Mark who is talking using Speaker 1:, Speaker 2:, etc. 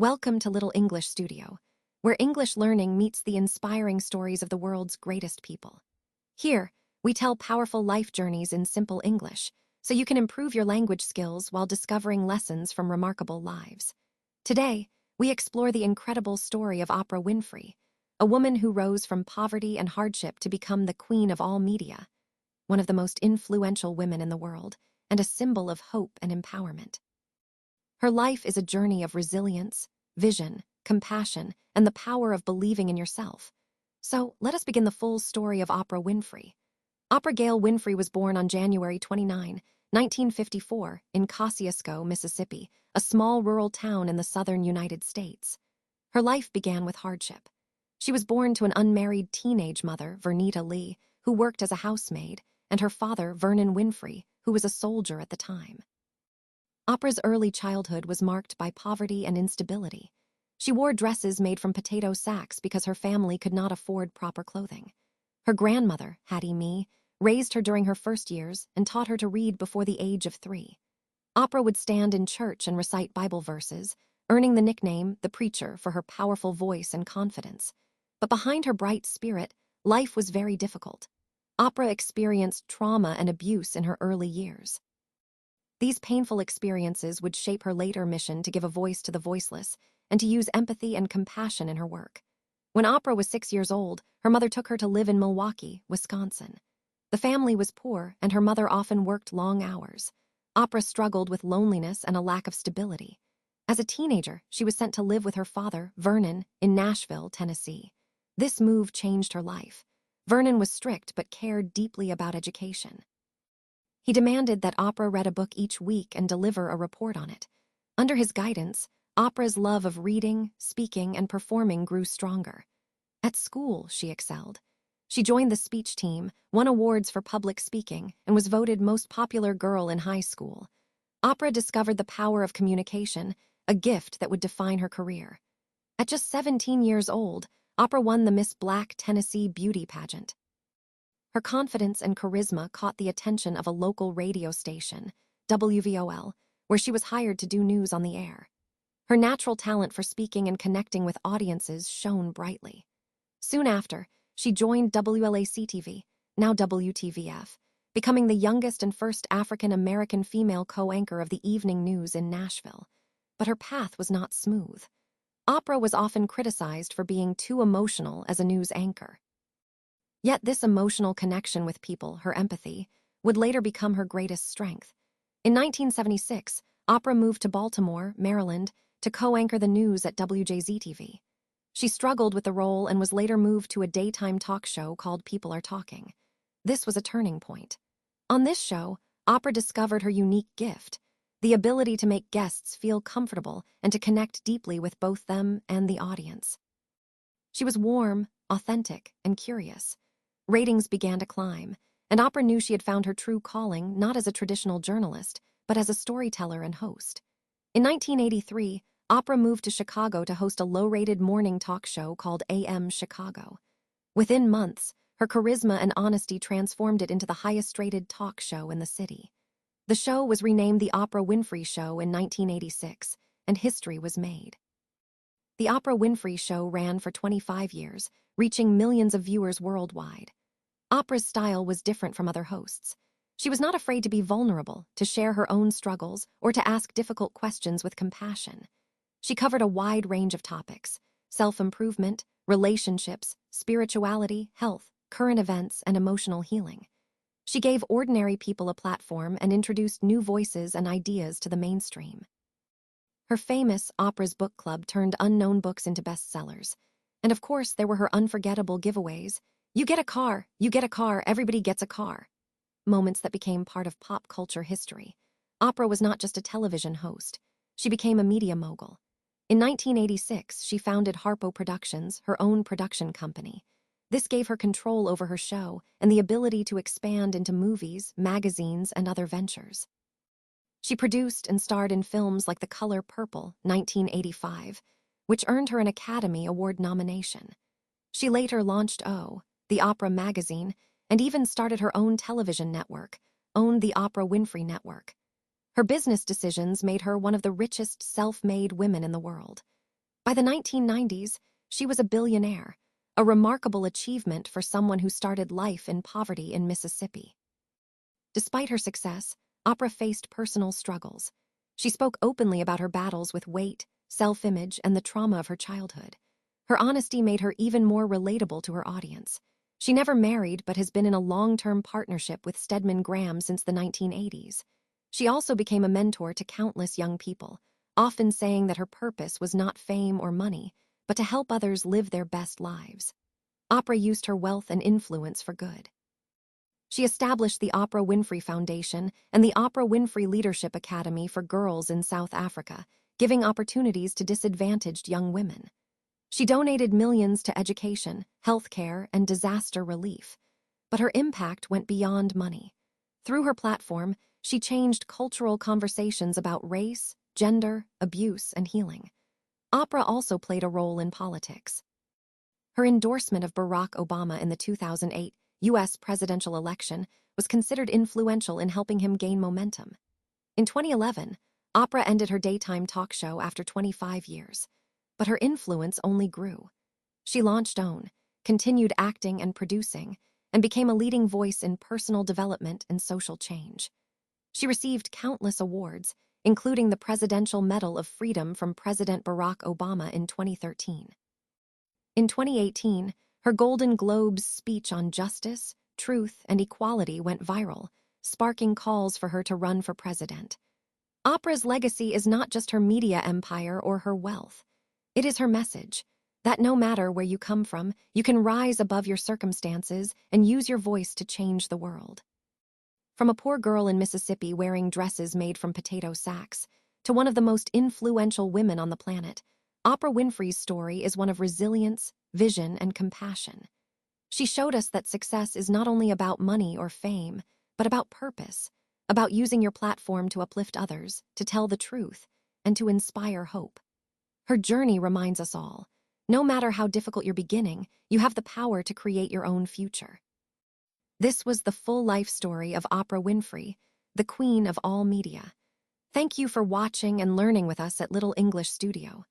Speaker 1: Welcome to Little English Studio, where English learning meets the inspiring stories of the world's greatest people. Here, we tell powerful life journeys in simple English, so you can improve your language skills while discovering lessons from remarkable lives. Today, we explore the incredible story of Oprah Winfrey, a woman who rose from poverty and hardship to become the queen of all media, one of the most influential women in the world, and a symbol of hope and empowerment. Her life is a journey of resilience, vision, compassion, and the power of believing in yourself. So, let us begin the full story of Oprah Winfrey. Oprah Gail Winfrey was born on January 29, 1954, in Kosciuszko, Mississippi, a small rural town in the southern United States. Her life began with hardship. She was born to an unmarried teenage mother, Vernita Lee, who worked as a housemaid, and her father, Vernon Winfrey, who was a soldier at the time. Oprah's early childhood was marked by poverty and instability. She wore dresses made from potato sacks because her family could not afford proper clothing. Her grandmother, Hattie Mee, raised her during her first years and taught her to read before the age of 3. Oprah would stand in church and recite Bible verses, earning the nickname the Preacher for her powerful voice and confidence. But behind her bright spirit, life was very difficult. Oprah experienced trauma and abuse in her early years. These painful experiences would shape her later mission to give a voice to the voiceless and to use empathy and compassion in her work. When Oprah was 6 years old, her mother took her to live in Milwaukee, Wisconsin. The family was poor, and her mother often worked long hours. Oprah struggled with loneliness and a lack of stability. As a teenager, she was sent to live with her father, Vernon, in Nashville, Tennessee. This move changed her life. Vernon was strict but cared deeply about education. He demanded that Oprah read a book each week and deliver a report on it. Under his guidance, Oprah's love of reading, speaking, and performing grew stronger. At school, she excelled. She joined the speech team, won awards for public speaking, and was voted most popular girl in high school. Oprah discovered the power of communication, a gift that would define her career. At just 17 years old, Oprah won the Miss Black Tennessee beauty pageant. Her confidence and charisma caught the attention of a local radio station, WVOL, where she was hired to do news on the air. Her natural talent for speaking and connecting with audiences shone brightly. Soon after, she joined WLAC-TV, now WTVF, becoming the youngest and first African-American female co-anchor of the evening news in Nashville. But her path was not smooth. Oprah was often criticized for being too emotional as a news anchor. Yet this emotional connection with people, her empathy, would later become her greatest strength. In 1976, Oprah moved to Baltimore, Maryland, to co-anchor the news at WJZ-TV. She struggled with the role and was later moved to a daytime talk show called People Are Talking. This was a turning point. On this show, Oprah discovered her unique gift, the ability to make guests feel comfortable and to connect deeply with both them and the audience. She was warm, authentic, and curious. Ratings began to climb, and Oprah knew she had found her true calling not as a traditional journalist, but as a storyteller and host. In 1983, Oprah moved to Chicago to host a low-rated morning talk show called AM Chicago. Within months, her charisma and honesty transformed it into the highest-rated talk show in the city. The show was renamed The Oprah Winfrey Show in 1986, and history was made. The Oprah Winfrey Show ran for 25 years, reaching millions of viewers worldwide. Oprah's style was different from other hosts. She was not afraid to be vulnerable, to share her own struggles, or to ask difficult questions with compassion. She covered a wide range of topics: self-improvement, relationships, spirituality, health, current events, and emotional healing. She gave ordinary people a platform and introduced new voices and ideas to the mainstream. Her famous Oprah's Book Club turned unknown books into bestsellers. And of course, there were her unforgettable giveaways. You get a car, everybody gets a car. Moments that became part of pop culture history. Oprah was not just a television host. She became a media mogul. In 1986, she founded Harpo Productions, her own production company. This gave her control over her show and the ability to expand into movies, magazines, and other ventures. She produced and starred in films like The Color Purple, 1985, which earned her an Academy Award nomination. She later launched the Oprah magazine, and even started her own television network, owned the Oprah Winfrey Network. Her business decisions made her one of the richest self-made women in the world. By the 1990s, she was a billionaire, a remarkable achievement for someone who started life in poverty in Mississippi. Despite her success, Oprah faced personal struggles. She spoke openly about her battles with weight, self-image, and the trauma of her childhood. Her honesty made her even more relatable to her audience. She never married but has been in a long-term partnership with Stedman Graham since the 1980s. She also became a mentor to countless young people, often saying that her purpose was not fame or money, but to help others live their best lives. Oprah used her wealth and influence for good. She established the Oprah Winfrey Foundation and the Oprah Winfrey Leadership Academy for girls in South Africa, giving opportunities to disadvantaged young women. She donated millions to education, healthcare, and disaster relief. But her impact went beyond money. Through her platform, she changed cultural conversations about race, gender, abuse, and healing. Oprah also played a role in politics. Her endorsement of Barack Obama in the 2008 U.S. presidential election was considered influential in helping him gain momentum. In 2011, Oprah ended her daytime talk show after 25 years, but her influence only grew. She launched OWN, continued acting and producing, and became a leading voice in personal development and social change. She received countless awards, including the Presidential Medal of Freedom from President Barack Obama in 2013. In 2018, her Golden Globes speech on justice, truth, and equality went viral, sparking calls for her to run for president. Oprah's legacy is not just her media empire or her wealth. It is her message that no matter where you come from, you can rise above your circumstances and use your voice to change the world. From a poor girl in Mississippi wearing dresses made from potato sacks to one of the most influential women on the planet, Oprah Winfrey's story is one of resilience, vision, and compassion. She showed us that success is not only about money or fame, but about purpose, about using your platform to uplift others, to tell the truth, and to inspire hope. Her journey reminds us all, no matter how difficult your beginning, you have the power to create your own future. This was the full life story of Oprah Winfrey, the queen of all media. Thank you for watching and learning with us at Little English Studio.